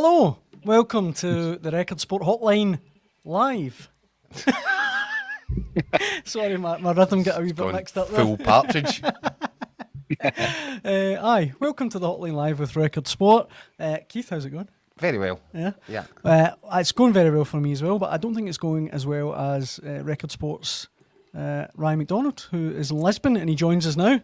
Hello, welcome to the Record Sport Hotline Live. Sorry, my rhythm got a wee bit mixed up there. Full partridge. Welcome to the Hotline Live with Record Sport. Keith, how's it going? Very well. Yeah? Yeah. It's going very well for me as well, but I don't think it's going as well as Record Sport's Ryan McDonald, who is in Lisbon, and he joins us now.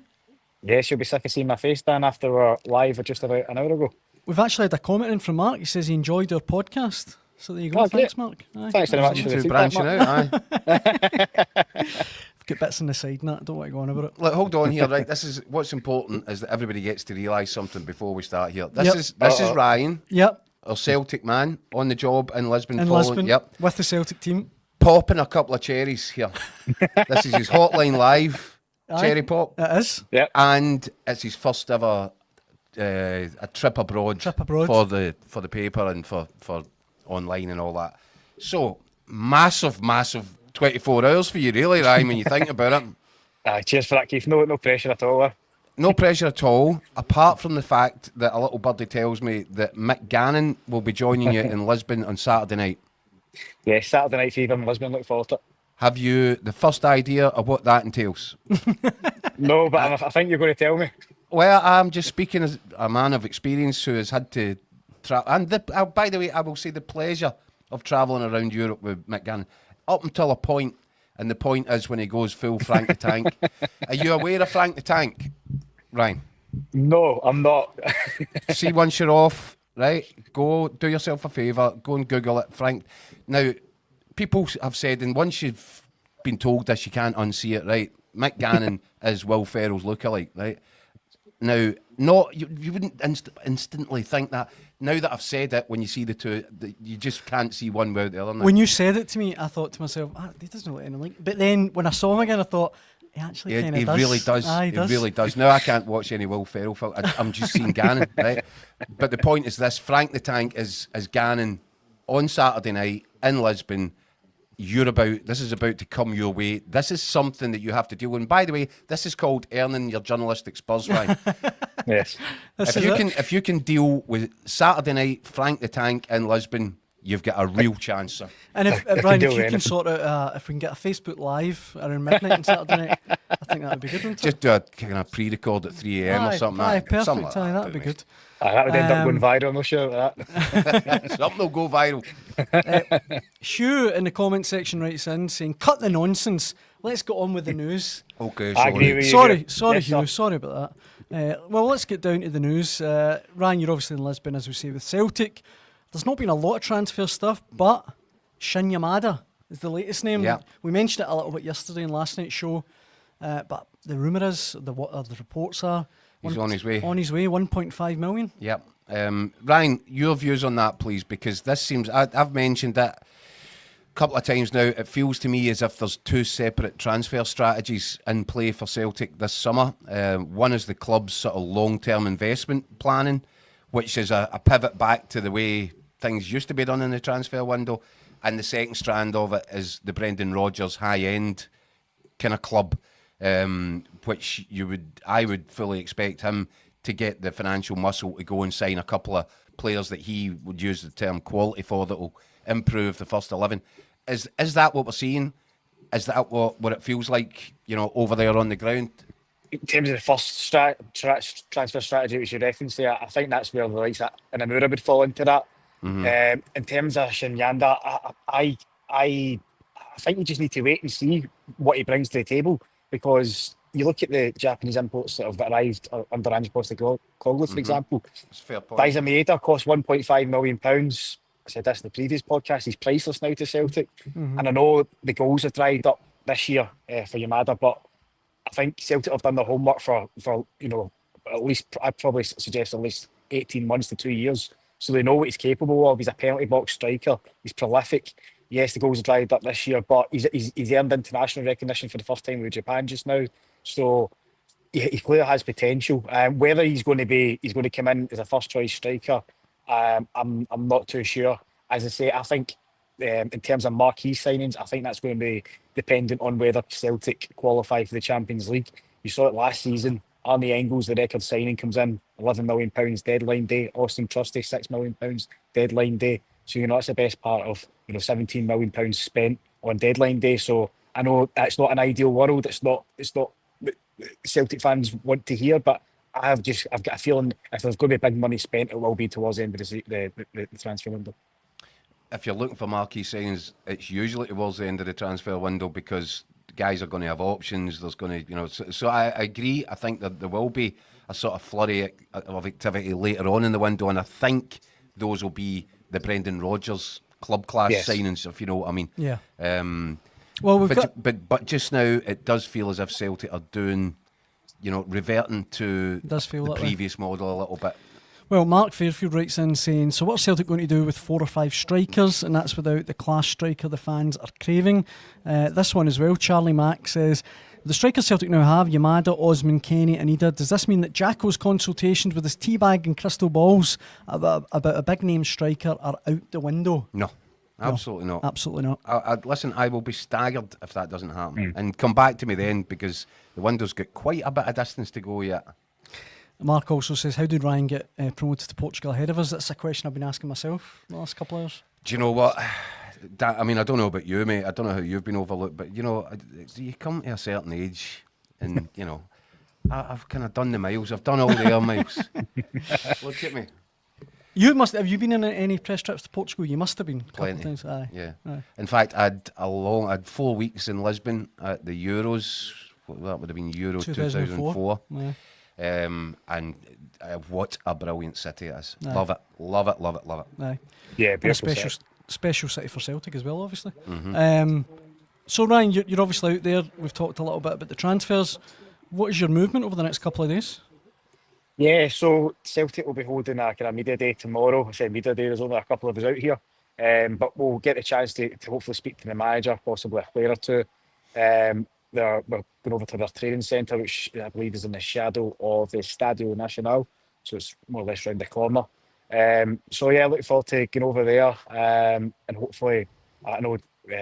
Yes, you'll be sick of seeing my face, Dan, after we're live just about an hour ago. We've actually had a comment in from Mark. He says he enjoyed our podcast. So there you go. Oh, thanks, Mark. Aye. Thanks very much for the feedback, branching Mark. out, aye. I've got bits on the side and that. I don't want to go on about it. Look, hold on here, right? This is what's important is that everybody gets to realise something before we start here. This Yep. is Ryan, Yep. our Celtic man, on the job in Lisbon. In following, Lisbon, Yep. with the Celtic team. Popping a couple of cherries here. This is his Hotline Live cherry pop. It is. Yep. And it's his first ever a trip abroad. for the paper and for online and all that. So massive 24 hours for you, really, Ryan, when you think about it. Cheers for that, Keith. No pressure at all. No pressure at all, apart from the fact that a little birdie tells me that Mick Gannon will be joining you in Lisbon on Saturday night. Yeah, Saturday night fever in Lisbon. Look forward to it. Have you the first idea of what that entails? No, but I think you're going to tell me. Well, I'm just speaking as a man of experience who has had to travel. And by the way, I will say the pleasure of travelling around Europe with Mick Gannon up until a point, and the point is when he goes full Frank the Tank. Are you aware of Frank the Tank, Ryan? No, I'm not. See, once you're off, right, go do yourself a favour, go and Google it, Frank. Now, people have said, and once you've been told this, you can't unsee it, right? Mick Gannon is Will Ferrell's lookalike, right? Now, you wouldn't instantly think that. Now that I've said it, when you see the two, you just can't see one without the other. Now. When you said it to me, I thought to myself, he doesn't look anything like. But then when I saw him again, I thought, he actually kind of does. He really does. Aye, he really does. Now I can't watch any Will Ferrell film. I'm just seeing Gannon, right? But the point is this: Frank the Tank is Gannon on Saturday night in Lisbon. This is about to come your way. This is something that you have to deal with. And by the way, this is called earning your journalistic spurs, Ryan. Yes. If you can deal with Saturday night, Frank the Tank in Lisbon, you've got a real chance, sir. And Ryan, if you can sort out, if we can get a Facebook Live around midnight on Saturday night, I think that would be good, wouldn't it? Just do a kind of pre-record at 3 a.m. or something. Aye, perfect. Something like That'd be good. That would end up going viral, no sure about that. Something will go viral. Hugh in the comment section writes in saying, "Cut the nonsense. Let's get on with the news." Okay, I agree with you. Sorry, Yes, Hugh. sir. Sorry about that. Well, let's get down to the news. Ryan, you're obviously in Lisbon, as we say, with Celtic. There's not been a lot of transfer stuff, but Shin Yamada is the latest name. Yeah. We mentioned it a little bit yesterday in last night's show, but the rumour is, the reports are... He's on his way. On his way, 1.5 million. Yep. Ryan, your views on that, please, because this seems... I've mentioned it a couple of times now. It feels to me as if there's two separate transfer strategies in play for Celtic this summer. One is the club's sort of long-term investment planning, which is a pivot back to the way things used to be done in the transfer window. And the second strand of it is the Brendan Rodgers high-end kind of club, which I would fully expect him to get the financial muscle to go and sign a couple of players that he would use the term quality for that will improve the first 11. Is that what we're seeing? Is that what it feels like, over there on the ground? In terms of the first transfer strategy which you referenced there, I think that's where the likes of Inamura would fall into that. Mm-hmm. In terms of Shinyanda, I think you just need to wait and see what he brings to the table, because you look at the Japanese imports that have arrived under Ange Postecoglou, for example. That's a fair point. Daiza Maeda cost £1.5 million. I said this in the previous podcast. He's priceless now to Celtic. Mm-hmm. And I know the goals have dried up this year for Yamada, but I think Celtic have done their homework for at least, I'd probably suggest at least 18 months to 2 years. So they know what he's capable of. He's a penalty box striker. He's prolific. Yes, the goals have dried up this year, but he's earned international recognition for the first time with Japan just now. So he clearly has potential. Whether he's going to come in as a first choice striker, I'm not too sure. As I say, I think in terms of marquee signings, I think that's going to be dependent on whether Celtic qualify for the Champions League. You saw it last season. Arnie Engels, the record signing, comes in £11 million deadline day. Austin Trusty, £6 million deadline day. So, that's the best part of, £17 million spent on deadline day. So I know that's not an ideal world. It's not what Celtic fans want to hear, but I've got a feeling if there's going to be big money spent, it will be towards the end of the transfer window. If you're looking for marquee signings, it's usually towards the end of the transfer window because guys are going to have options. There's going to, so I agree. I think that there will be a sort of flurry of activity later on in the window, and I think those will be the Brendan Rodgers club class signings, if you know what I mean. Yeah. Well, but just now it does feel as if Celtic are doing, reverting to the previous model a little bit. Well, Mark Fairfield writes in saying, so what's Celtic going to do with 4 or 5 strikers? And that's without the class striker the fans are craving. This one as well, Charlie Mack says, the strikers Celtic now have, Yamada, Osman, Kenny and Ida. Does this mean that Jacko's consultations with his teabag and crystal balls about a big name striker are out the window? No. Absolutely not. Absolutely not. Listen, I will be staggered if that doesn't happen. And come back to me then, because the window's got quite a bit of distance to go yet. Mark also says, how did Ryan get promoted to Portugal ahead of us? That's a question I've been asking myself the last couple of years. Do you know what? I don't know about you, mate. I don't know how you've been overlooked, but, you come to a certain age and, I've kind of done the miles. I've done all the air miles. Look at me. Have you been in any press trips to Portugal? You must have been. Plenty. Aye. Yeah. Aye. In fact, I had 4 weeks in Lisbon at the Euros. That would have been Euro 2004. Yeah. And what a brilliant city it is. Aye. Love it, love it, love it, love it. Aye. Yeah, beautiful. And a special city for Celtic as well, obviously. Mm-hmm. So Ryan, you're obviously out there. We've talked a little bit about the transfers. What is your movement over the next couple of days? Yeah, so Celtic will be holding a kind of media day tomorrow. I say media day, there's only a couple of us out here. But we'll get the chance to hopefully speak to the manager, possibly a player or two. We're going over to their training centre, which I believe is in the shadow of the Stadio Nacional. So it's more or less round the corner. So yeah, looking forward to getting over there. And hopefully, I know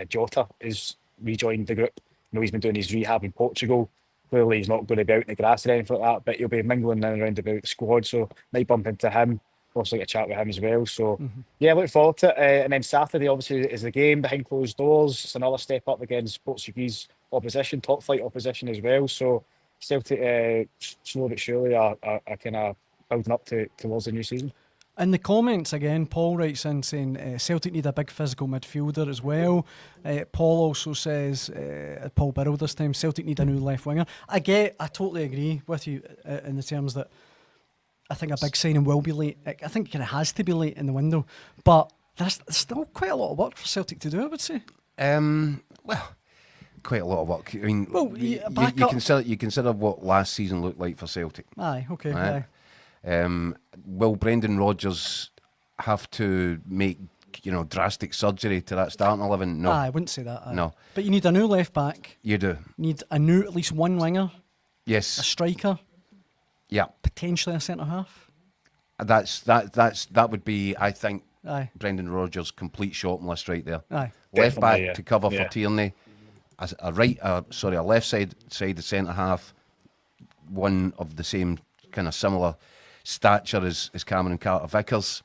Jota is rejoined the group. He's been doing his rehab in Portugal. Clearly, he's not going to be out in the grass or anything like that, but he'll be mingling in and around about the squad. So might bump into him. Also get a chat with him as well. So yeah, look forward to it. And then Saturday, obviously, is the game behind closed doors. It's another step up against Portuguese opposition, top flight opposition as well. So Celtic, slow but surely, are kind of building up towards the new season. In the comments again, Paul writes in saying Celtic need a big physical midfielder as well. Paul also says, Paul Birrell this time, Celtic need a new left winger. I totally agree with you in the terms that I think a big signing will be late. I think it kind of has to be late in the window, but there's still quite a lot of work for Celtic to do, I would say. Well, quite a lot of work. I mean, you consider what last season looked like for Celtic. Aye, okay, right? Aye. Will Brendan Rodgers have to make drastic surgery to that starting 11? No, I wouldn't say that. Aye. No, but you need a new left back. You do need a new at least one winger. Yes, a striker. Yeah, potentially a centre half. That would be, I think, aye, Brendan Rodgers' complete shopping list right there. Aye, left back to cover for Tierney, a left side the centre half, one of the same kind of similar stature as Cameron Carter-Vickers.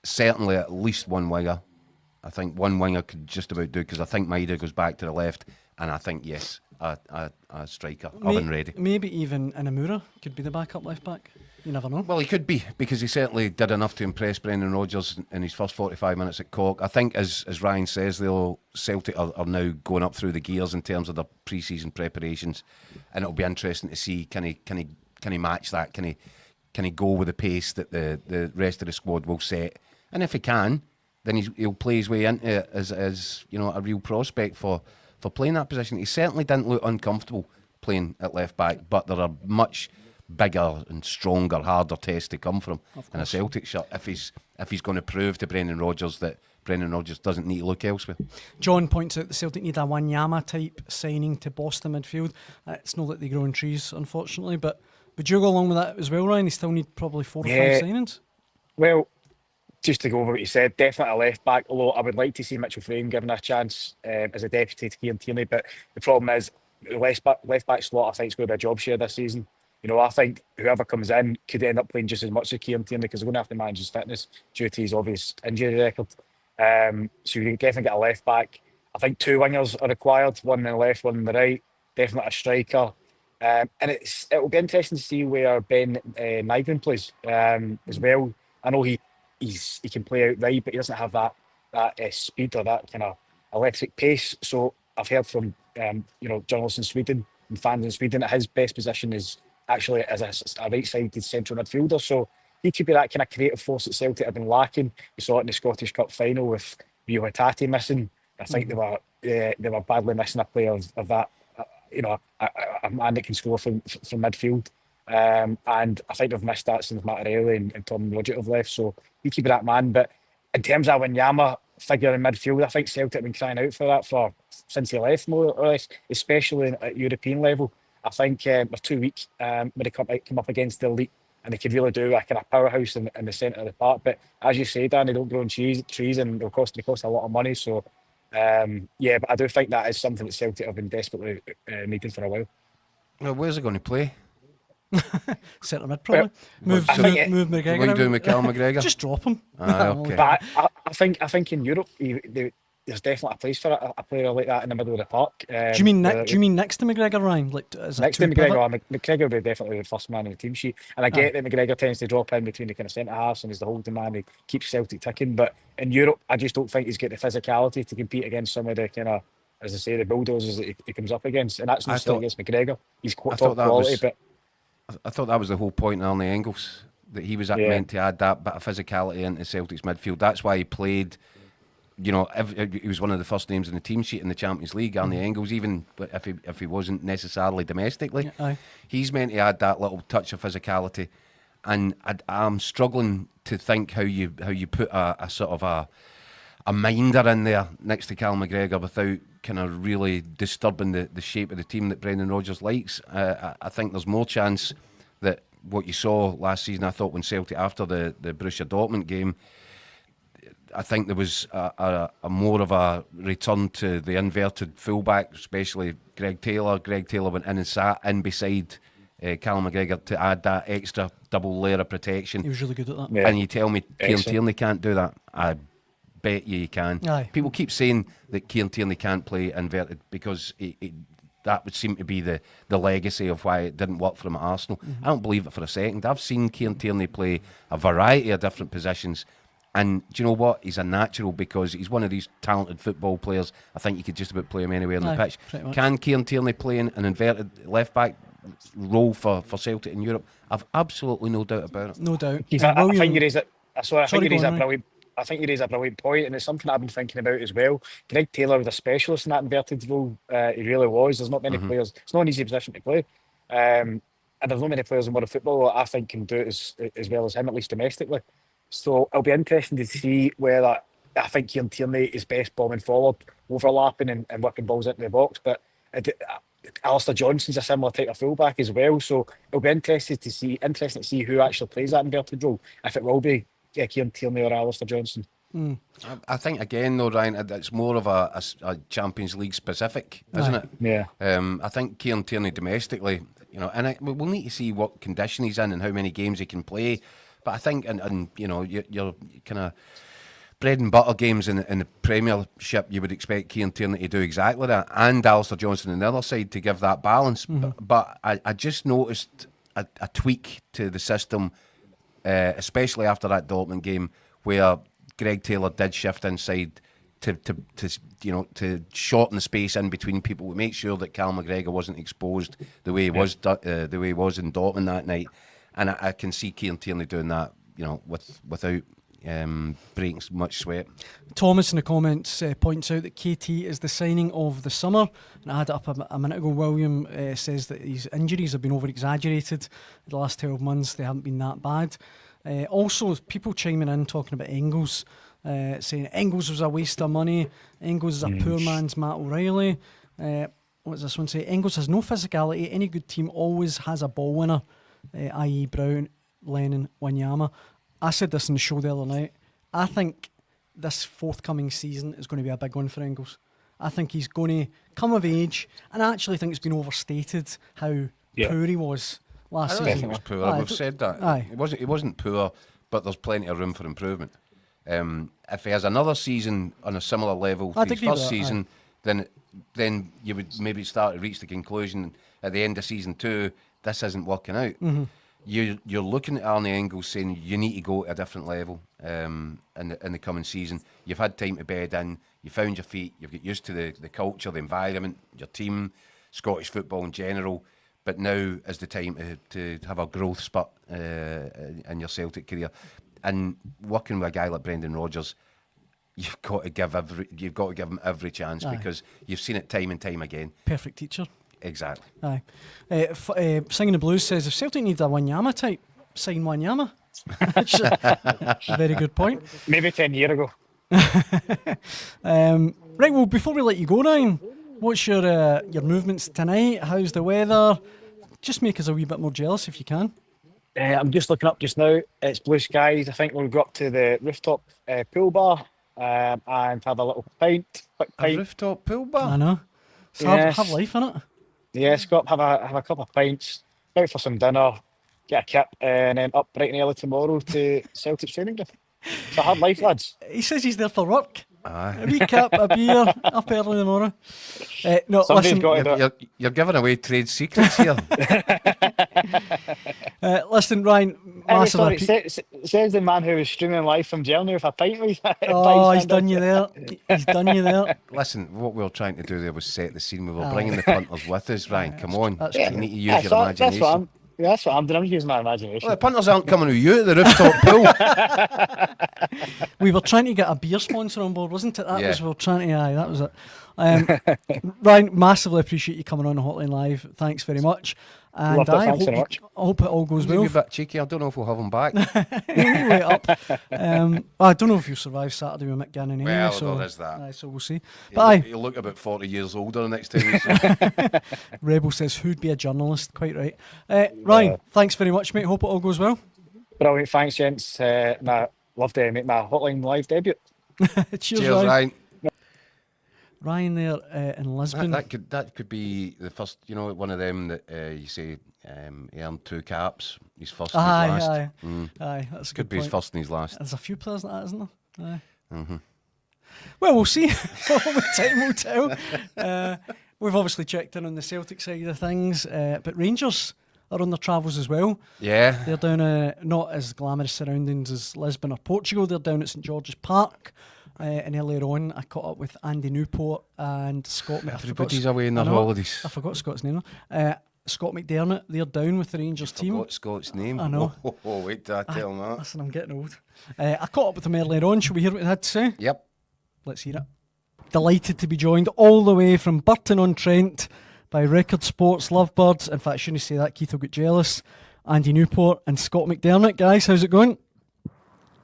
Certainly at least one winger. I think one winger could just about do, because I think Maida goes back to the left, and I think yes, a striker oven ready. Maybe even Inamura could be the backup left back. You never know. Well, he could be, because he certainly did enough to impress Brendan Rodgers in his first 45 minutes at Cork. I think, as Ryan says, Celtic are now going up through the gears in terms of their pre-season preparations, and it'll be interesting to see can he match that? Can he go with the pace that the rest of the squad will set? And if he can, then he'll play his way into it as a real prospect for playing that position. He certainly didn't look uncomfortable playing at left back, but there are much bigger and stronger, harder tests to come from in a Celtic shirt if he's going to prove to Brendan Rodgers that Brendan Rodgers doesn't need to look elsewhere. John points out the Celtic need a Wanyama type signing to Boston midfield. It's not that they grow on trees, unfortunately, but would you go along with that as well, Ryan? They still need probably 4 or 5 signings. Well, just to go over what you said, definitely a left back, although I would like to see Mitchell Frame given a chance as a deputy to Kieran Tierney, but the problem is the left back slot I think is going to be a job share this season. I think whoever comes in could end up playing just as much as Kieran Tierney because they're going to have to manage his fitness due to his obvious injury record. So you can definitely get a left back. I think 2 wingers are required, one in the left, one in the right. Definitely a striker. And it will be interesting to see where Ben Nygren plays as well. I know he can play out right, but he doesn't have that speed or that kind of electric pace. So I've heard from journalists in Sweden and fans in Sweden that his best position is actually as a right-sided central midfielder. So he could be that kind of creative force that Celtic have been lacking. We saw it in the Scottish Cup final with Rio Hatate missing. I think they were badly missing a player of that. A man that can score from midfield. And I think they've missed that since Mattarelli and Tom Rodgett have left. So he could be that man. But in terms of Wanyama figure in midfield, I think Celtic have been crying out for that since he left, more or less, especially at European level. I think they're too weak when they come up against the elite, and they could really do a kind of powerhouse in the centre of the park. But as you say, Dan, they don't grow on trees and they cost a lot of money. So but I do think that is something that Celtic have been desperately needing for a while. Well, where's he going to play? Centre mid, probably. Move McGregor. What are you doing with Cal McGregor? Just drop him. Okay. But I think in Europe there's definitely a place for a player like that in the middle of the park. Do you mean next to McGregor, Ryan? Like next to McGregor? McGregor would be definitely the first man on the team sheet. And I get that McGregor tends to drop in between the kind of centre halves and is the holding man. He keeps Celtic ticking. But in Europe, I just don't think he's got the physicality to compete against some of the kind of, as I say, the bulldozers that he comes up against. And that's not still against McGregor. He's top quality, but I thought that was the whole point of Arnie Engels, that he was meant to add that bit of physicality into Celtic's midfield. That's why he played, he was one of the first names in the team sheet in the Champions League, Arnie Engels, even if he wasn't necessarily domestically. He's meant to add that little touch of physicality. And I'm struggling to think how you put a sort of a minder in there next to Cal McGregor without kind of really disturbing the shape of the team that Brendan Rodgers likes. I think there's more chance that what you saw last season, I thought when Celtic, after the Borussia Dortmund game, I think there was a more of a return to the inverted fullback, especially Greg Taylor. Greg Taylor went in and sat in beside Callum McGregor to add that extra double layer of protection. He was really good at that. Yeah. And you tell me Kieran Tierney can't do that? I bet you can. Aye. People keep saying that Kieran Tierney can't play inverted because that would seem to be the legacy of why it didn't work for him at Arsenal. I don't believe it for a second. I've seen Kieran Tierney play a variety of different positions, and do you know what? He's a natural because he's one of these talented football players. I think you could just about play him anywhere on the pitch. Can Kieran Tierney play in an inverted left back role for Celtic in Europe? I've absolutely no doubt about it. No doubt. I think you raise it. I think you raise a brilliant. I think you raise a brilliant point, and it's something I've been thinking about as well. Greg Taylor was a specialist in that inverted role. He really was. There's not many players. It's not an easy position to play, and there's not many players in world football that I think can do it as well as him, at least domestically. So it'll be interesting to see whether I think Kieran Tierney is best bombing forward, overlapping and whipping balls into the box. But Alistair Johnson's a similar type of fullback as well. So it'll be interesting to see who actually plays that inverted role. If it will be Kieran Tierney or Alistair Johnson. I think again though, Ryan, it's more of a Champions League specific, isn't it? Yeah. I think Kieran Tierney domestically, and we'll need to see what condition he's in and how many games he can play. But I think, and your kind of bread and butter games in the Premiership, you would expect Kieran Tierney to do exactly that, and Alistair Johnson on the other side to give that balance. But I just noticed a tweak to the system, especially after that Dortmund game, where Greg Taylor did shift inside to shorten the space in between people, to make sure that Cal McGregor wasn't exposed the way he was in Dortmund that night. And I can see Kieran Tierney doing that, without breaking much sweat. Thomas in the comments points out that KT is the signing of the summer, and I had it up a minute ago. William says that his injuries have been over exaggerated. The last 12 months they haven't been that bad. Also, people chiming in talking about Engels, saying Engels was a waste of money. Engels is a poor man's Matt O'Reilly. What does this one say? Engels has no physicality. Any good team always has a ball winner, i.e. Brown, Lennon, Wanyama. I said this in the show the other night. I think this forthcoming season is going to be a big one for Engels. I think he's going to come of age, and I actually think it's been overstated how poor he was last I don't season. think it was poor. We've said that. Aye. It wasn't poor, but there's plenty of room for improvement. If he has another season on a similar level to I'd his agree with first that, season, then you would maybe start to reach the conclusion at the end of season 2, this isn't working out. You're looking at Arnie Engels saying you need to go to a different level in the coming season. You've had time to bed in, you found your feet, you've got used to the culture, the environment, your team, Scottish football in general. But now is the time to have a growth spurt in your Celtic career. And working with a guy like Brendan Rodgers, you've got to give him every chance, because you've seen it time and time again. Perfect teacher. Exactly. Aye. Singing the Blues says, if Celtic need a Wanyama type, sign Wanyama. That's a very good point. Maybe 10 years ago. Right, well, before we let you go, Ryan, what's your movements tonight? How's the weather? Just make us a wee bit more jealous if you can. I'm just looking up just now. It's blue skies. I think we'll go up to the rooftop pool bar and have a little pint. Quick A pint. rooftop pool bar? I know. So Yes. have life in it. Yes, go up, have a couple of pints, out for some dinner, get a kip, and then up bright and early tomorrow to Celtic's training ground. It's a hard life, lads. He says he's there for work. Aye. A wee cup, a beer, up early in the morning. No, Somebody's listen, got to do it. You're giving away trade secrets here. listen, Ryan, massively. Says the man who was streaming live from Germany with a pint with Oh, he's done you there. He's done you there. Listen, what we were trying to do there was set the scene. We were bringing the punters with us, Ryan. Come on. that's You true. need to use your imagination. That's what I'm doing. I'm using my imagination. Well, the punters aren't coming with you at the rooftop pool. We were trying to get a beer sponsor on board, wasn't it? That Yeah. was we were trying to. Aye, that was it. Ryan, massively appreciate you coming on the Hotline Live. Thanks very much. And Loved it, I thanks hope, very much. I hope it all goes Maybe well. a bit cheeky. I don't know if we'll have him back. Wait up. I don't know if you'll survive Saturday with McGann anyway. Well, so, there is that. Aye, so we'll see. But aye, He'll look about 40 years older next time. Rebel says, who'd be a journalist? Quite right. Ryan, thanks very much, mate. Hope it all goes well. Brilliant. Thanks, gents. Love to make my Hotline Live debut. Cheers, Cheers, Ryan. Ryan there in Lisbon. That could be the first, one of them that you say he earned 2 caps. His first and his last. Aye, that's a Could good be point. his first and his last. There's a few players like that, isn't there? Aye. Well, we'll see. Time will tell. We've obviously checked in on the Celtic side of things, but Rangers are on their travels as well. Yeah. They're down not as glamorous surroundings as Lisbon or Portugal. They're down at St George's Park. And earlier on, I caught up with Andy Newport and Scott. Everybody's away in their holidays. I forgot Scott's name. Scott McDermott. They're down with the Rangers team. Forgot Scott's name. I know. Oh, wait till I tell him that. Listen, I'm getting old. I caught up with him earlier on. Shall we hear what they had to say? Yep. Let's hear it. Delighted to be joined all the way from Burton-on-Trent by Record Sports Lovebirds. In fact, I shouldn't say that. Keith will get jealous. Andy Newport and Scott McDermott. Guys, how's it going?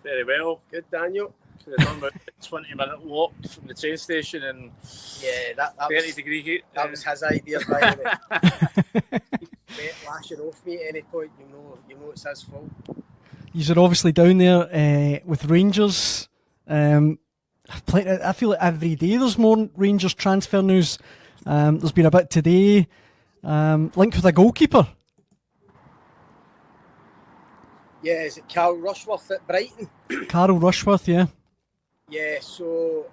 Very well. Good, Daniel. Could have done about a 20-minute walk from the train station and that 30-degree heat. That was his idea, by the way. Mate, lashing off me at any point, you know it's his fault. You're obviously down there with Rangers. I feel like every day there's more Rangers transfer news. There's been a bit today linked with a goalkeeper. Yeah, is it Carl Rushworth at Brighton? Carl Rushworth, yeah. Yeah, so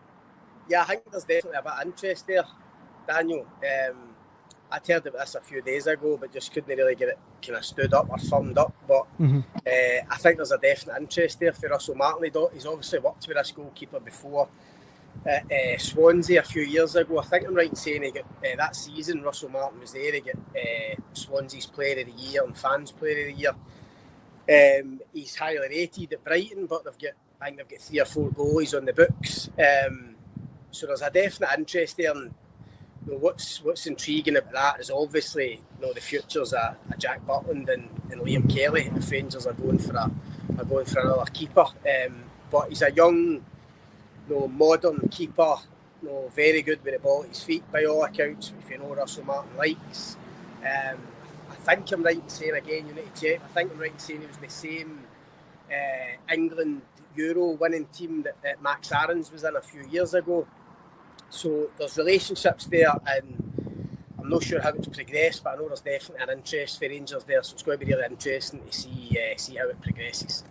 I think there's definitely a bit of interest there, Daniel. I'd heard about this a few days ago, but just couldn't really get it kind of stood up or firmed up. But I think there's a definite interest there for Russell Martin. He's obviously worked with this goalkeeper before at Swansea a few years ago. I think I'm right in saying he got that season Russell Martin was there. He got Swansea's Player of the Year and Fans Player of the Year. He's highly rated at Brighton, but I think they've got 3 or 4 goalies on the books. So there's a definite interest there. And what's intriguing about that is obviously the futures are Jack Butland and Liam Kelly if Rangers are going for another keeper. But he's a young, modern keeper. Very good with the ball at his feet by all accounts, if Russell Martin likes. I think I'm right in saying, again, you need to check, I think I'm right in saying he was the same England Euro winning team that Max Aarons was in a few years ago. So there's relationships there, and I'm not sure how it's progressed, but I know there's definitely an interest for Rangers there, so it's going to be really interesting to see how it progresses.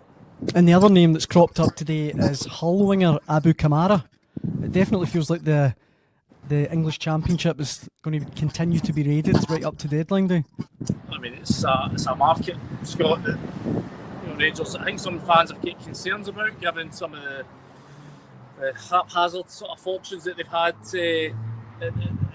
And the other name that's cropped up today is Hull winger Abu Kamara. It definitely feels like the English Championship is going to continue to be raided right up to deadline day. I mean, it's a market, Scott, that Rangers, I think some fans have got concerns about, given some of the haphazard sort of fortunes that they've had in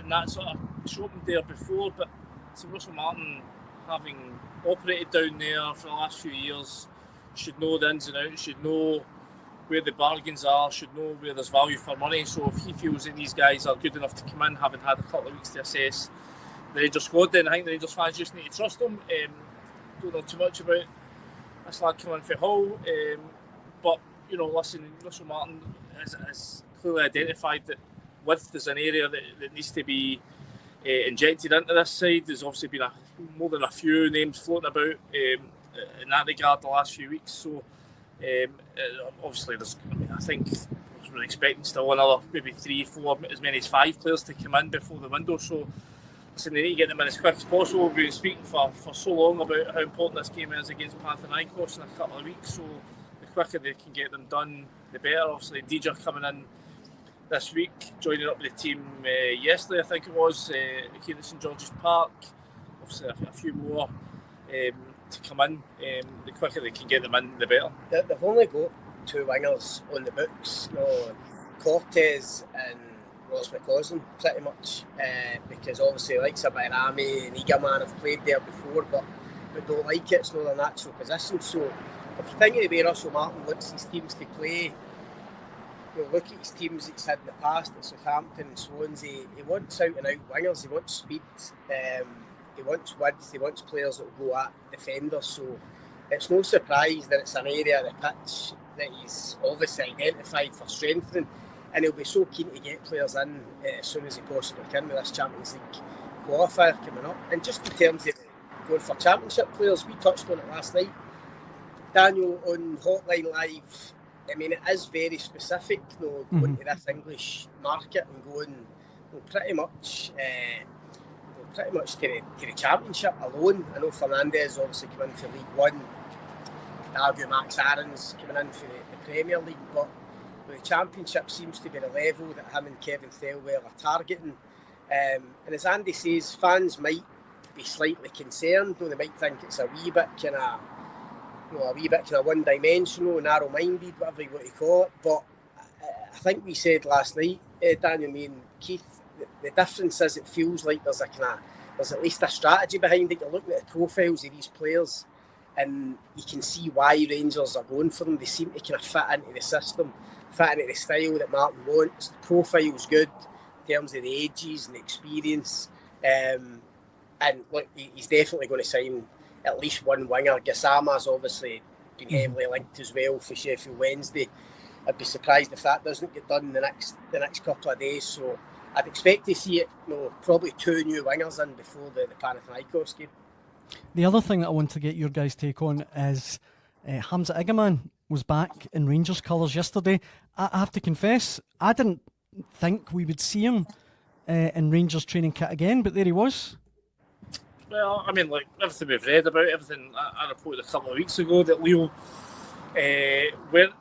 that sort of shopping there before. But so Russell Martin, having operated down there for the last few years, should know the ins and outs, should know where the bargains are, should know where there's value for money. So if he feels that these guys are good enough to come in, having had a couple of weeks to assess the Rangers squad, then I think the Rangers fans just need to trust them. Don't know too much about this lad coming for Hull, but listen, Russell Martin has clearly identified that width is an area that needs to be injected into this side. There's obviously been more than a few names floating about in that regard the last few weeks. So obviously, I think we're expecting still another maybe 3, 4, as many as 5 players to come in before the window. So listen, they need to get them in as quick as possible. We've been speaking for so long about how important this game is against Panathinaikos in a couple of weeks. So the quicker they can get them done, the better. Obviously, Deja coming in this week, joining up with the team yesterday, I think it was, here at St George's Park. Obviously, a few more to come in. The quicker they can get them in, the better. They've only got 2 wingers on the books, Cortez and Ross McCausland, pretty much, because obviously likes of Bayrami and Eagerman have played there before, but don't like it. It's not their natural position. So if you think of the way Russell Martin wants his teams to play, look at his teams he's had in the past at Southampton and Swansea. He wants out and out wingers. He wants speed. He wants width. He wants players that will go at defenders. So it's no surprise that it's an area of the pitch that he's obviously identified for strengthening, and he'll be so keen to get players in as soon as he possibly can with this Champions League qualifier coming up. And just in terms of going for Championship players, we touched on it last night, Daniel, on Hotline Live. I mean, it is very specific, going to this English market and going pretty much to the Championship alone. I know Fernandez obviously came in for League One. I'd argue Max Aaron's coming in for the Premier League, but the Championship seems to be the level that him and Kevin Thelwell are targeting. And as Andy says, fans might be slightly concerned, they might think it's a wee bit kind of one-dimensional, narrow-minded, whatever you want to call it. But I think we said last night, Daniel, me and Keith, the difference is it feels like there's at least a strategy behind it. You're looking at the profiles of these players, and you can see why Rangers are going for them. They seem to kind of fit into the system, fit into the style that Martin wants. The profile's good in terms of the ages and the experience. And look, he's definitely going to sign at least one winger. Gassama's obviously been heavily linked as well for Sheffield Wednesday. I'd be surprised if that doesn't get done the next couple of days. So I'd expect to see it, probably 2 new wingers in before the Panathinaikos game. The other thing that I want to get your guys' take on is Hamza Egerman was back in Rangers colours yesterday. I have to confess, I didn't think we would see him in Rangers training kit again, but there he was. Well, I mean, like everything we've read about, everything I reported a couple of weeks ago, that Leo weren't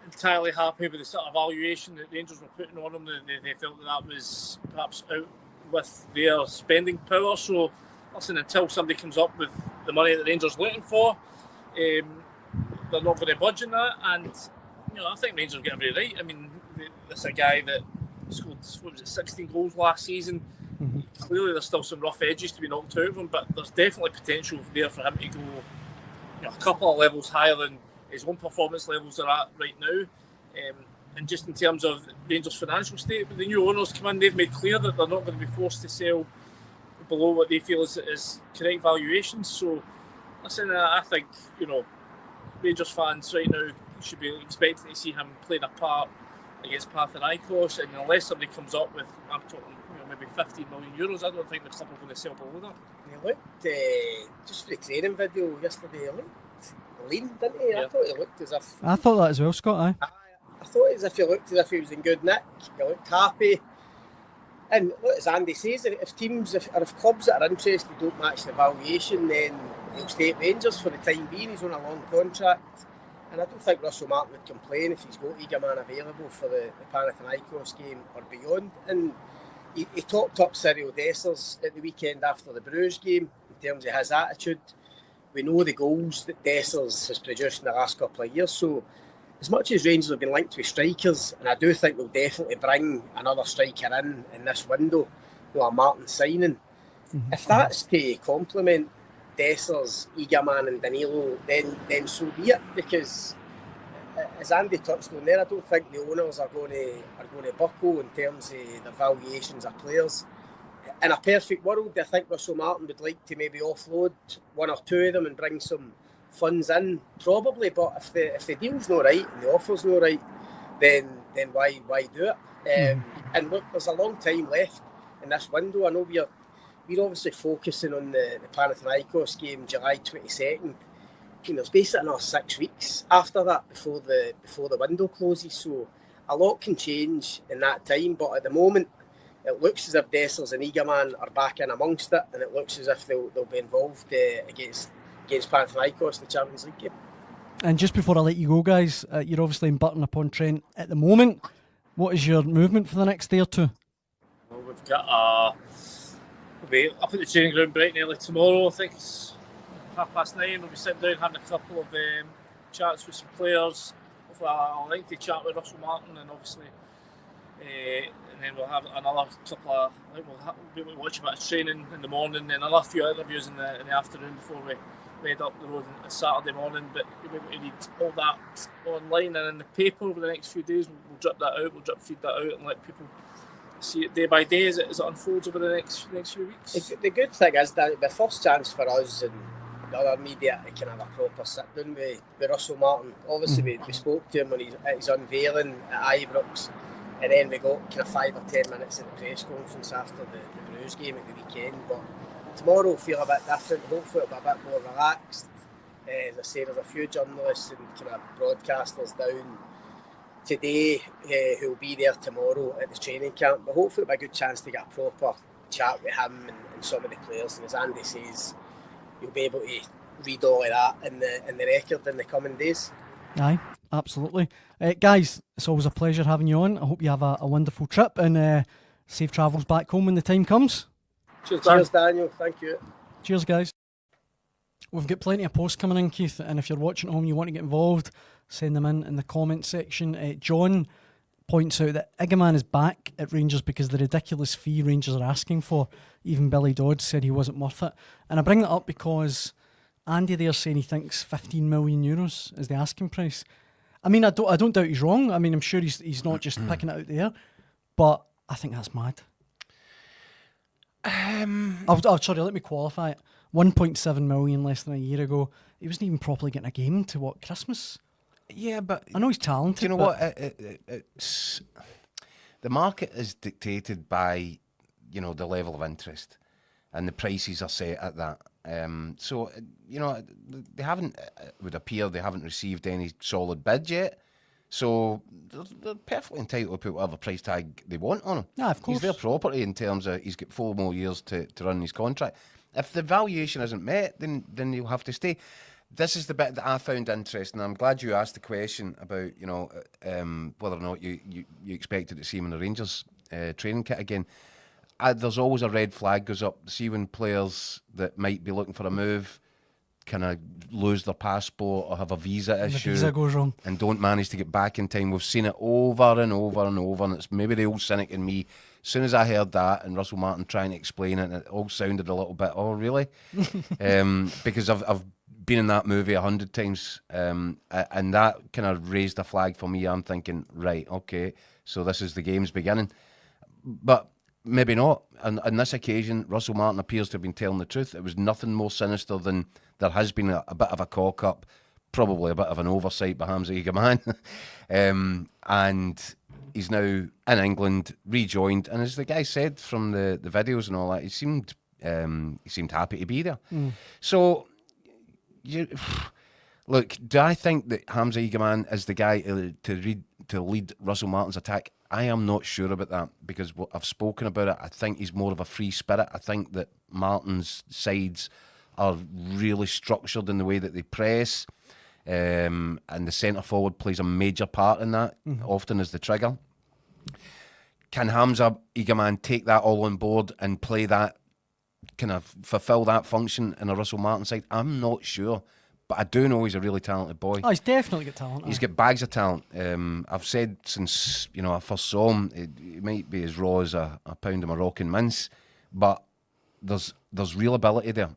entirely happy with the sort of valuation that Rangers were putting on him. They felt that was perhaps out with their spending power. So, listen, until somebody comes up with the money that Rangers are looking for, they're not going to budge on that. And I think Rangers get every right. I mean, this is a guy that scored 16 goals last season. Clearly, there's still some rough edges to be knocked out of him, but there's definitely potential there for him to go a couple of levels higher than his own performance levels are at right now. And just in terms of Rangers' financial state, with the new owners come in, they've made clear that they're not going to be forced to sell below what they feel is correct valuations. So, listen, I think Rangers fans right now should be expecting to see him playing a part against Panathinaikos, and unless somebody comes up with, I'm talking maybe 15 million euros, I don't think the club are going to sell below that. He looked, just for the training video yesterday, he looked lean, didn't he? Yeah. I thought he looked as if... I thought that as well, Scott, I thought as if he looked as if he was in good nick. He looked happy. And look, as Andy says, if teams, if clubs that are interested don't match the valuation, then he'll stay at Rangers for the time being. He's on a long contract. And I don't think Russell Martin would complain if he's got Eagleman available for the Panathinaikos game or beyond. And he talked up Cyril Dessers at the weekend after the Bruges game in terms of his attitude. We know the goals that Dessers has produced in the last couple of years. So as much as Rangers have been linked with strikers, and I do think they'll definitely bring another striker in this window, a Martin signing. If that's to complement Dessers, Eagleman and Danilo, then so be it, because as Andy touched on there, I don't think the owners are going to buckle in terms of the valuations of players. In a perfect world, I think Russell Martin would like to maybe offload one or two of them and bring some funds in, probably. But if the deal's not right and the offer's not right, then why do it? And look, there's a long time left in this window. I know we're obviously focusing on the Panathinaikos game, July 22nd. There's basically another 6 weeks after that before the window closes. So a lot can change in that time. But at the moment, it looks as if Dessers and Eagleman are back in amongst it, and it looks as if they'll be involved against Panathinaikos in the Champions League game. And just before I let you go, guys, you're obviously in Burton-upon-Trent at the moment. What is your movement for the next day or two? Well, we've got we'll be up at the training ground bright and early tomorrow. I think it's 9:30. We'll be sitting down having a couple of chats with some players. Hopefully a lengthy chat with Russell Martin, and obviously and then we'll have another couple of, I think we'll be able to watch a bit of training in the morning, and another few interviews in the afternoon before we head up the road on Saturday morning. But we'll be able to read all that online and in the paper over the next few days. We'll drip that out, we'll drip feed that out and let people see it day by day as it unfolds over the next few weeks. The good thing is that the first chance for us and the other media to kind of have a proper sit down with Russell Martin. Obviously we spoke to him when he's unveiling at Ibrox, and then we got kind of 5 or 10 minutes in the press conference after the Bruges game at the weekend. But tomorrow will feel a bit different. Hopefully it'll be a bit more relaxed. As I say, there's a few journalists and kind of broadcasters down today who will be there tomorrow at the training camp. But hopefully it'll be a good chance to get a proper chat with him and some of the players. And as Andy says, you'll be able to read all of that in the record in the coming days. Aye, absolutely. Guys, it's always a pleasure having you on. I hope you have a wonderful trip and safe travels back home when the time comes. Cheers, Daniel. Thank you. Cheers, guys. We've got plenty of posts coming in, Keith, and if you're watching at home, you want to get involved, send them in the comment section. John points out that Eagleman is back at Rangers because the ridiculous fee Rangers are asking for. Even Billy Dodd said he wasn't worth it. And I bring that up because Andy there saying he thinks €15 million is the asking price. I mean, I don't doubt he's wrong. I mean, I'm sure he's not just picking it out there, but I think that's mad. Sorry, let me qualify it. 1.7 million less than a year ago. He wasn't even properly getting a game to Christmas. Yeah, but I know he's talented. Do you know what? It's the market is dictated by the level of interest, and the prices are set at that. So they haven't. It would appear they haven't received any solid bid yet. So they're perfectly entitled to put whatever price tag they want on him. Yeah, of course. He's their property in terms of he's got 4 more years to run his contract. If the valuation isn't met, then he'll have to stay. This is the bit that I found interesting. I'm glad you asked the question about whether or not you expected to see him in the Rangers training kit again. There's always a red flag goes up. See when players that might be looking for a move kind of lose their passport or have a visa issue, the visa goes wrong and don't manage to get back in time. We've seen it over and over and over, and it's maybe the old cynic in me. As soon as I heard that and Russell Martin trying to explain it, it all sounded a little bit, oh really? Because I've been in that movie 100 times, and that kind of raised a flag for me. I'm thinking, right, okay, so this is the game's beginning, but maybe not. And on this occasion, Russell Martin appears to have been telling the truth. It was nothing more sinister than there has been a bit of a cock-up, probably a bit of an oversight by Hamza Eagleman. And he's now in England, rejoined. And as the guy said from the videos and all that, he seemed happy to be there. So, look, do I think that Hamza Eagleman is the guy to lead Russell Martin's attack? I am not sure about that, because I've spoken about it. I think he's more of a free spirit. I think that Martin's sides are really structured in the way that they press, and the centre forward plays a major part in that, often as the trigger. Can Hamza Egerman take that all on board and play that, kind of fulfil that function in a Russell Martin side? I'm not sure, but I do know he's a really talented boy. Oh, he's definitely got talent. He's got bags of talent. I've said since I first saw him, he might be as raw as a pound of Moroccan mince, but there's real ability there.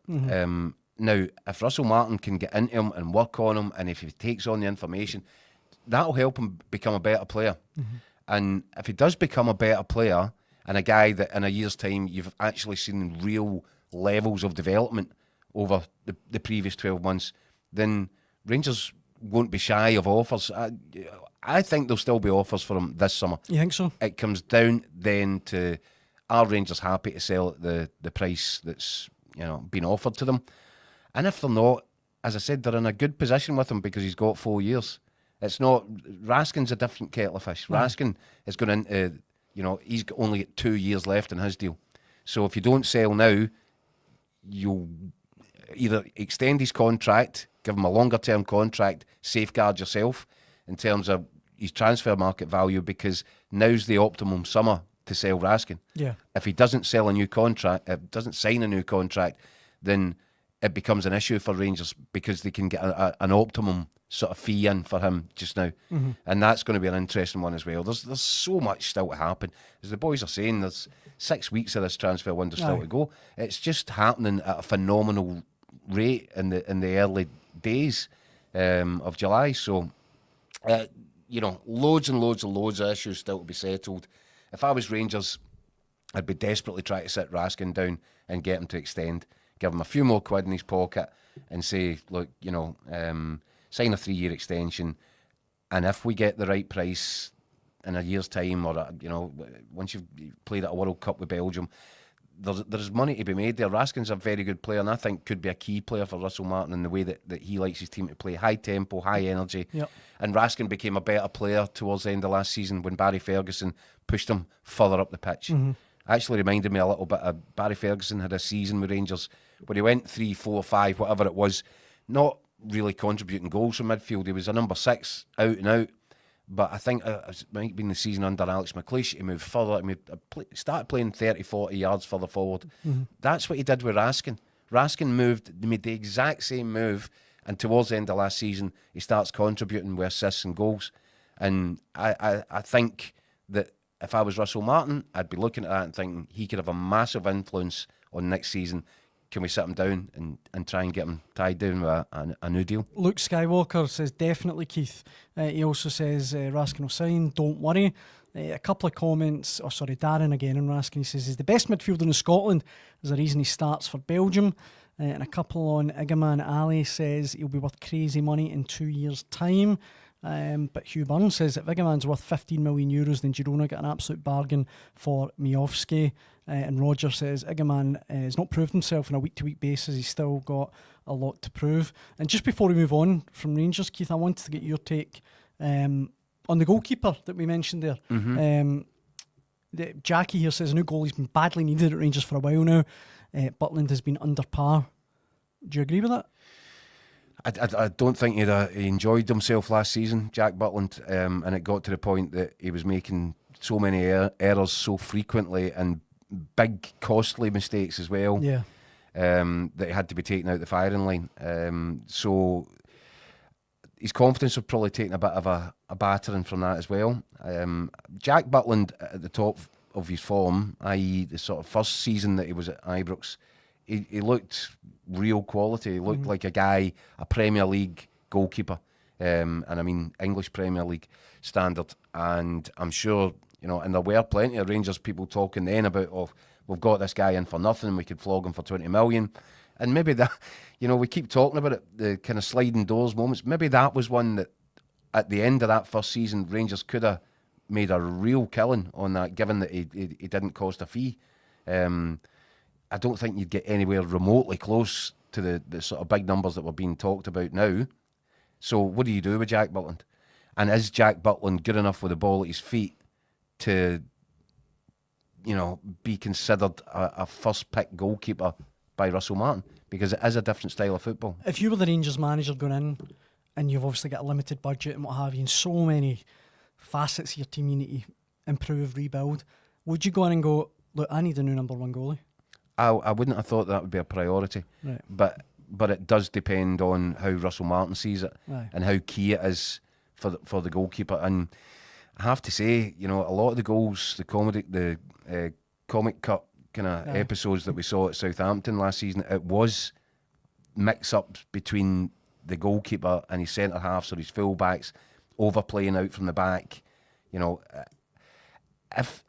Now, if Russell Martin can get into him and work on him, and if he takes on the information, that'll help him become a better player. And if he does become a better player, and a guy that in a year's time you've actually seen real levels of development over the previous 12 months, then Rangers won't be shy of offers. I think there'll still be offers for him this summer. You think so? It comes down then to, are Rangers happy to sell at the price that's been offered to them? And if they're not, as I said, they're in a good position with him because he's got 4 years. It's not, Raskin's a different kettle of fish. Raskin is going into, he's only got 2 years left in his deal. So if you don't sell now, you'll either extend his contract, give him a longer term contract, safeguard yourself in terms of his transfer market value, because now's the optimum summer to sell Raskin. Yeah. If he doesn't sell a new contract, doesn't sign a new contract, then it becomes an issue for Rangers, because they can get an optimum sort of fee in for him just now. And that's going to be an interesting one as well. There's so much still to happen. As the boys are saying, there's 6 weeks of this transfer window still to go. It's just happening at a phenomenal rate in the early days of July. So, loads and loads and loads of issues still to be settled. If I was Rangers, I'd be desperately trying to sit Raskin down and get him to extend, give him a few more quid in his pocket and say, look, sign a 3-year extension, and if we get the right price in a year's time, or once you've played at a World Cup with Belgium, there's money to be made there. Raskin's a very good player, and I think could be a key player for Russell Martin in the way that he likes his team to play. High tempo, high energy. Yep. And Raskin became a better player towards the end of last season when Barry Ferguson pushed him further up the pitch. Actually reminded me a little bit of Barry Ferguson had a season with Rangers where he went 3, 4, 5, whatever it was, not really contributing goals from midfield. He was a number 6 out and out, but I think it might have been the season under Alex McLeish. He moved further, started playing 30, 40 yards further forward. That's what he did with Raskin. Raskin made the exact same move, and towards the end of last season he starts contributing with assists and goals. And I think that if I was Russell Martin, I'd be looking at that and thinking he could have a massive influence on next season. Can we sit him down and try and get him tied down with a new deal? Luke Skywalker says definitely, Keith. He also says Raskin will sign, don't worry. A couple of comments, Darren again on Raskin. He says he's the best midfielder in Scotland. There's a reason he starts for Belgium. And a couple on Igaman. Ali says he'll be worth crazy money in 2 years' time. But Hugh Burns says if Igaman's worth €15 million, then Girona get an absolute bargain for Miovski. And Roger says Igaman has not proved himself on a week-to-week basis. He's still got a lot to prove. And just before we move on from Rangers, Keith, I wanted to get your take on the goalkeeper that we mentioned there. Jackie here says a new goalie's been badly needed at Rangers for a while now. Butland has been under par. Do you agree with that? I don't think he enjoyed himself last season, Jack Butland, and it got to the point that he was making so many errors so frequently, and big costly mistakes as well. Yeah. That he had to be taken out the firing line. So his confidence have probably taken a bit of a battering from that as well. Jack Butland at the top of his form, i.e. the sort of first season that he was at Ibrox, he looked real quality. He looked like a guy, a Premier League goalkeeper, and I mean English Premier League standard. And I'm sure, and there were plenty of Rangers people talking then about, we've got this guy in for nothing, we could flog him for 20 million. And maybe that, we keep talking about it, the kind of sliding doors moments. Maybe that was one that at the end of that first season, Rangers could have made a real killing on that, given that he didn't cost a fee. I don't think you'd get anywhere remotely close to the sort of big numbers that were being talked about now. So what do you do with Jack Butland? And is Jack Butland good enough with the ball at his feet to, be considered a first pick goalkeeper by Russell Martin, because it is a different style of football. If you were the Rangers manager going in, and you've obviously got a limited budget and what have you, and so many facets of your team you need to improve, rebuild, would you go in and go, look, I need a new number one goalie? I wouldn't have thought that would be a priority, right. but it does depend on how Russell Martin sees it, right. and how key it is for the goalkeeper. And I have to say, a lot of the goals, the comic cup kind of episodes that we saw at Southampton last season, it was mix-ups between the goalkeeper and his centre halves or his full-backs, overplaying out from the back. If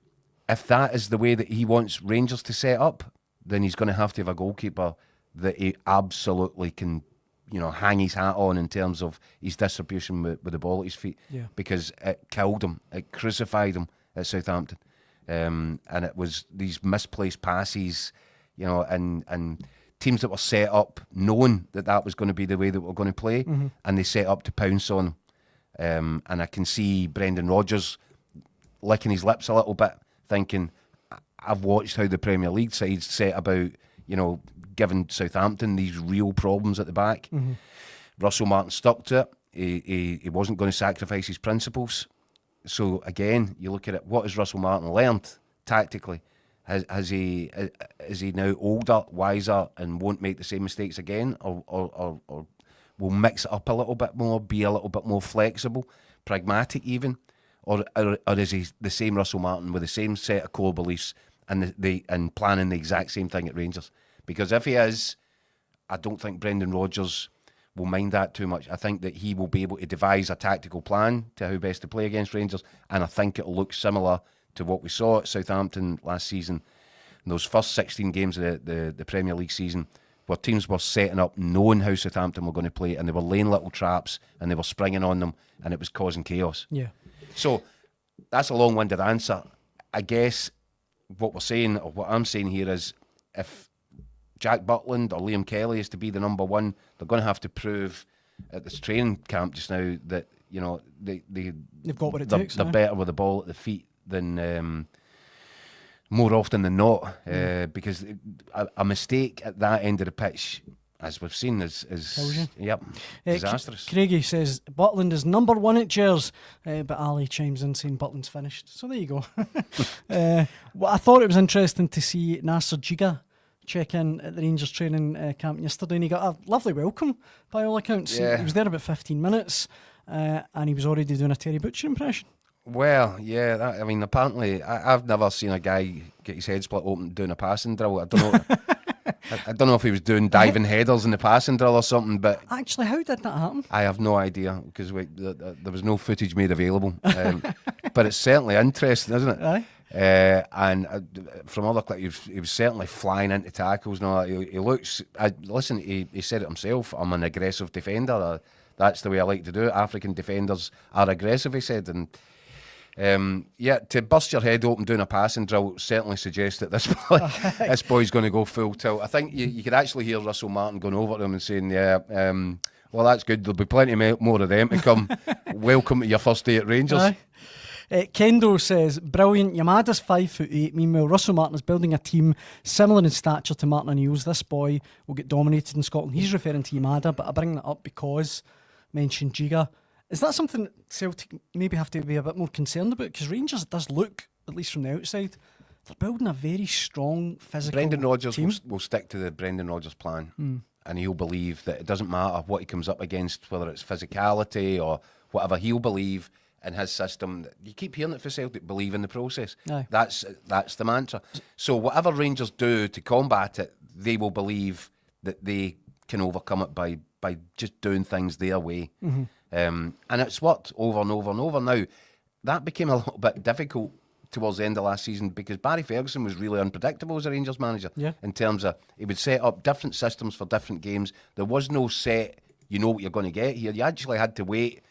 that is the way that he wants Rangers to set up, then he's going to have a goalkeeper that he absolutely can, hang his hat on in terms of his distribution with the ball at his feet. Yeah. Because it killed him, it crucified him at Southampton. And it was these misplaced passes, and teams that were set up knowing that was going to be the way that we're going to play, and they set up to pounce on them. And I can see Brendan Rodgers licking his lips a little bit, thinking, I've watched how the Premier League sides set about, giving Southampton these real problems at the back. Russell Martin stuck to it. He wasn't going to sacrifice his principles. So again, you look at it, what has Russell Martin learned tactically? Is he now older, wiser, and won't make the same mistakes again, or will mix it up a little bit more, be a little bit more flexible, pragmatic even, or is he the same Russell Martin with the same set of core beliefs and planning the exact same thing at Rangers? Because if he is, I don't think Brendan Rodgers will mind that too much. I think that he will be able to devise a tactical plan to how best to play against Rangers, and I think it'll look similar to what we saw at Southampton last season, in those first 16 games of the Premier League season, where teams were setting up knowing how Southampton were going to play, and they were laying little traps and they were springing on them, and it was causing chaos. Yeah. So that's a long-winded answer. I guess what we're saying, or what I'm saying here, is if Jack Butland or Liam Kelly is to be the number one, they're going to have to prove at this training camp just now that they've got what it takes. They're better with the ball at the feet than more often than not, because a mistake at that end of the pitch, as we've seen, is disastrous. Craigie says Butland is number one at Gers, but Ali chimes in saying Butland's finished. So there you go. Well, I thought it was interesting to see Nasser Jiga check in at the Rangers training camp yesterday, and he got a lovely welcome by all accounts. Yeah. He was there about 15 minutes, and he was already doing a Terry Butcher impression. Well, yeah, apparently I've never seen a guy get his head split open doing a passing drill. I don't know. I don't know if he was doing diving headers in the passing drill or something, but actually, how did that happen? I have no idea, because there was no footage made available. But it's certainly interesting, isn't it? Aye. And from other clips, he was certainly flying into tackles. No, he looks. Listen, he said it himself. I'm an aggressive defender. That's the way I like to do it. African defenders are aggressive, he said, and. To bust your head open doing a passing drill certainly suggests that this boy's going to go full tilt. I think you could actually hear Russell Martin going over to him and saying, well, that's good. There'll be plenty more of them to come. Welcome to your first day at Rangers. Kendo says, brilliant. Yamada's 5'8". Meanwhile, Russell Martin is building a team similar in stature to Martin O'Neill's. This boy will get dominated in Scotland. He's referring to Yamada, but I bring that up because I mentioned Giga. Is that something that Celtic maybe have to be a bit more concerned about? Because Rangers, it does look, at least from the outside, they're building a very strong physical Brendan Rodgers team. will stick to the Brendan Rodgers plan, and he'll believe that it doesn't matter what he comes up against, whether it's physicality or whatever. He'll believe in his system. You keep hearing it for Celtic, believe in the process. Aye. That's the mantra. So whatever Rangers do to combat it, they will believe that they can overcome it by just doing things their way. And it's worked over and over and over. Now, that became a little bit difficult towards the end of last season because Barry Ferguson was really unpredictable as a Rangers manager in terms of he would set up different systems for different games. There was no set, you know what you're going to get here. You actually had to wait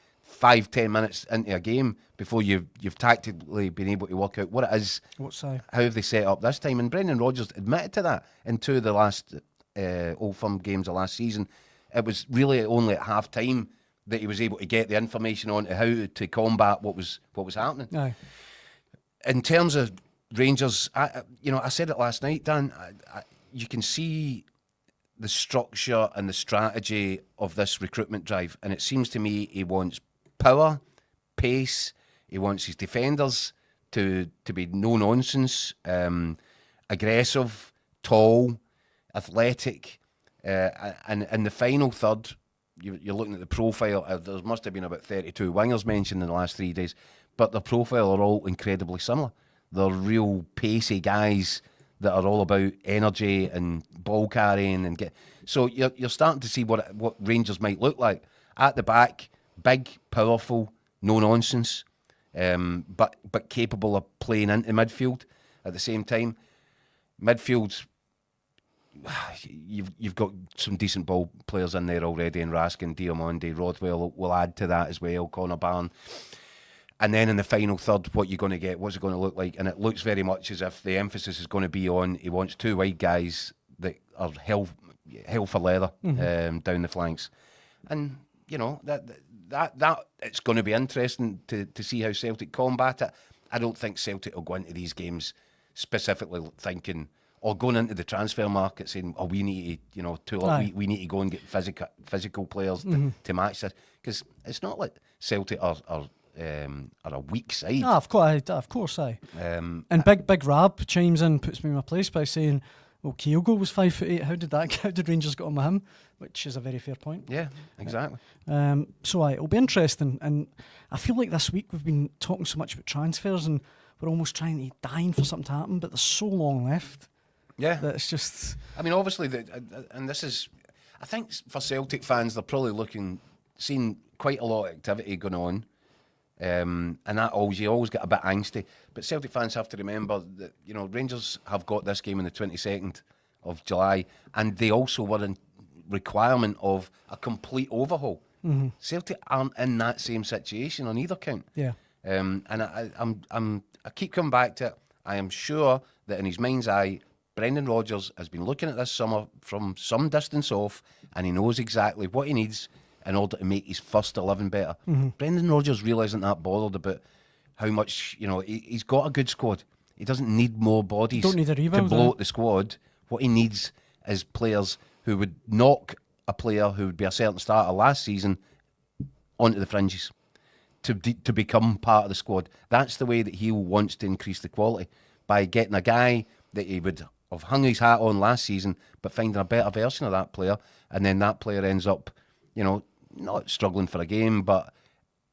5-10 minutes into a game before you've tactically been able to work out what it is, how have they set up this time. And Brendan Rodgers admitted to that in two of the last Old Firm games of last season. It was really only at half time that he was able to get the information on how to combat what was happening. Aye. in terms of Rangers, I said it last night, Dan. You can see the structure and the strategy of this recruitment drive, and it seems to me he wants power, pace. He wants his defenders to be no nonsense, aggressive, tall, athletic, and in the final third, you're looking at the profile. There must have been about 32 wingers mentioned in the last 3 days, but the profile are all incredibly similar. They're real pacey guys that are all about energy and ball carrying so you're starting to see what Rangers might look like at the back. Big, powerful, no nonsense, but capable of playing into midfield at the same time. Midfield, you've got some decent ball players in there already, and Raskin, Diamondi, Rodwell will add to that as well. Connor Barron. And then in the final third, what you're going to get, what's it going to look like? And it looks very much as if the emphasis is going to be on, he wants two wide guys that are hell for leather down the flanks. And, that it's going to be interesting to see how Celtic combat it. I don't think Celtic will go into these games specifically thinking, or going into the transfer market saying, we need to, we need to go and get physical players to match this. Because it's not like Celtic are a weak side. Of course, aye. And Big Rab chimes in, puts me in my place by saying, well, Kyogo was 5'8". How did Rangers get on with him? Which is a very fair point. Yeah, exactly. So it'll be interesting. And I feel like this week we've been talking so much about transfers and we're almost dying for something to happen, but there's so long left. Yeah. That it's just... I mean, obviously, and this is... I think for Celtic fans, they're probably seeing quite a lot of activity going on. And that you always get a bit angsty. But Celtic fans have to remember that, Rangers have got this game on the 22nd of July, and they also were in requirement of a complete overhaul. Celtic aren't in that same situation on either count. Yeah. And I keep coming back to it. I am sure that in his mind's eye, Brendan Rodgers has been looking at this summer from some distance off, and he knows exactly what he needs in order to make his first 11 better. Brendan Rodgers really isn't that bothered about how much, he's got a good squad. He doesn't need more bodies to bloat the squad. What he needs is players who would knock a player who would be a certain starter last season onto the fringes to become part of the squad. That's the way that he wants to increase the quality, by getting a guy that he would have hung his hat on last season, but finding a better version of that player, and then that player ends up, not struggling for a game, but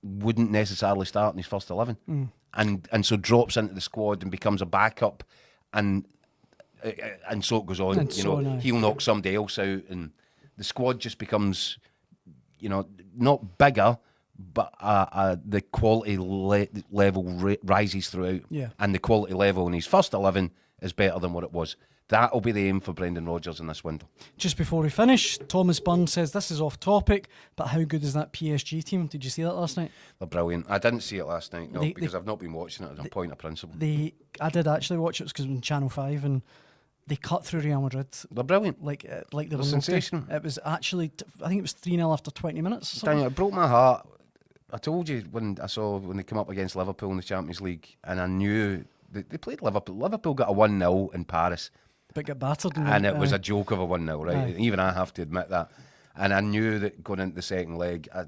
wouldn't necessarily start in his first 11, and so drops into the squad and becomes a backup, and so it goes on. And he'll knock somebody else out, and the squad just becomes, not bigger, but the quality level rises throughout, and the quality level in his first 11 is better than what it was. That'll be the aim for Brendan Rodgers in this window. Just before we finish, Thomas Byrne says, this is off topic, but how good is that PSG team? Did you see that last night? They're brilliant. I didn't see it last night, because I've not been watching it as a point of principle. I did actually watch it because it was on Channel 5, and they cut through Real Madrid. They're brilliant. Like they were sensational. It was actually, I think it was 3-0 after 20 minutes. Daniel, it broke my heart. I told you when they came up against Liverpool in the Champions League, and I knew they played Liverpool. Liverpool got a 1-0 in Paris. But got battered. And it was a joke of a 1-0, right? Aye. Even I have to admit that. And I knew that going into the second leg, I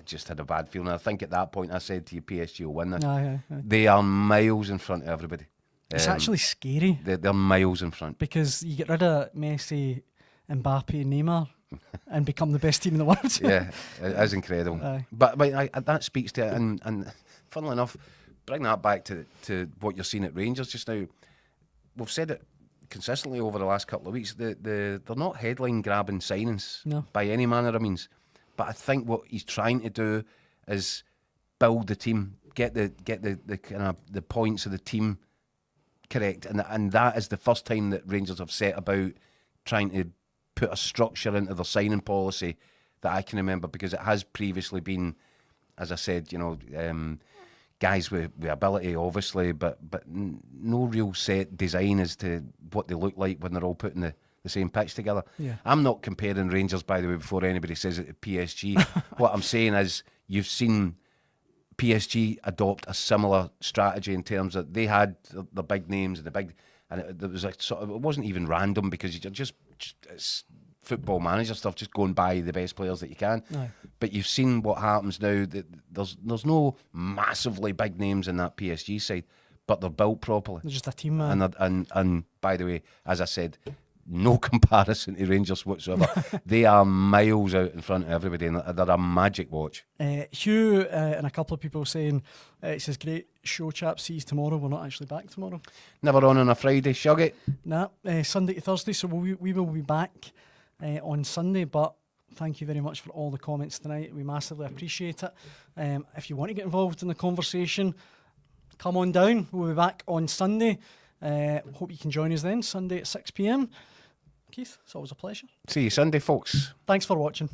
just had a bad feeling. I think at that point I said to you, PSG will win this. Aye. They are miles in front of everybody. It's actually scary. They're miles in front. Because you get rid of Messi, Mbappe, Neymar, and become the best team in the world. Yeah, it is incredible. Aye. But that speaks to it. And funnily enough, bring that back to what you're seeing at Rangers just now. We've said it consistently over the last couple of weeks. They're not headline grabbing signings by any manner of means. But I think what he's trying to do is build the team, get the kind of the points of the team correct, and that is the first time that Rangers have set about trying to put a structure into their signing policy that I can remember, because it has previously been, as I said, guys with ability, obviously, but no real set design as to what they look like when they're all putting the same pitch together. Yeah. I'm not comparing Rangers, by the way, before anybody says it to PSG. What I'm saying is, you've seen PSG adopt a similar strategy in terms of they had the big names and it was like sort of, it wasn't even random because you just it's football manager stuff, just go and buy the best players that you can. Aye. But you've seen what happens now. That there's no massively big names in that PSG side, but they're built properly. They're just a team, man. And by the way, as I said, no comparison to Rangers whatsoever. They are miles out in front of everybody, and they're a magic watch. Hugh and a couple of people saying, it says, great show, chaps. See you tomorrow. We're not actually back tomorrow. Never on a Friday, shug it. Nah, Sunday to Thursday, so we will be back on Sunday, but thank you very much for all the comments tonight. We massively appreciate it. If you want to get involved in the conversation, come on down. We'll be back on Sunday. Hope you can join us then, Sunday at 6 p.m. Keith, it's always a pleasure. See you Sunday, folks. Thanks for watching.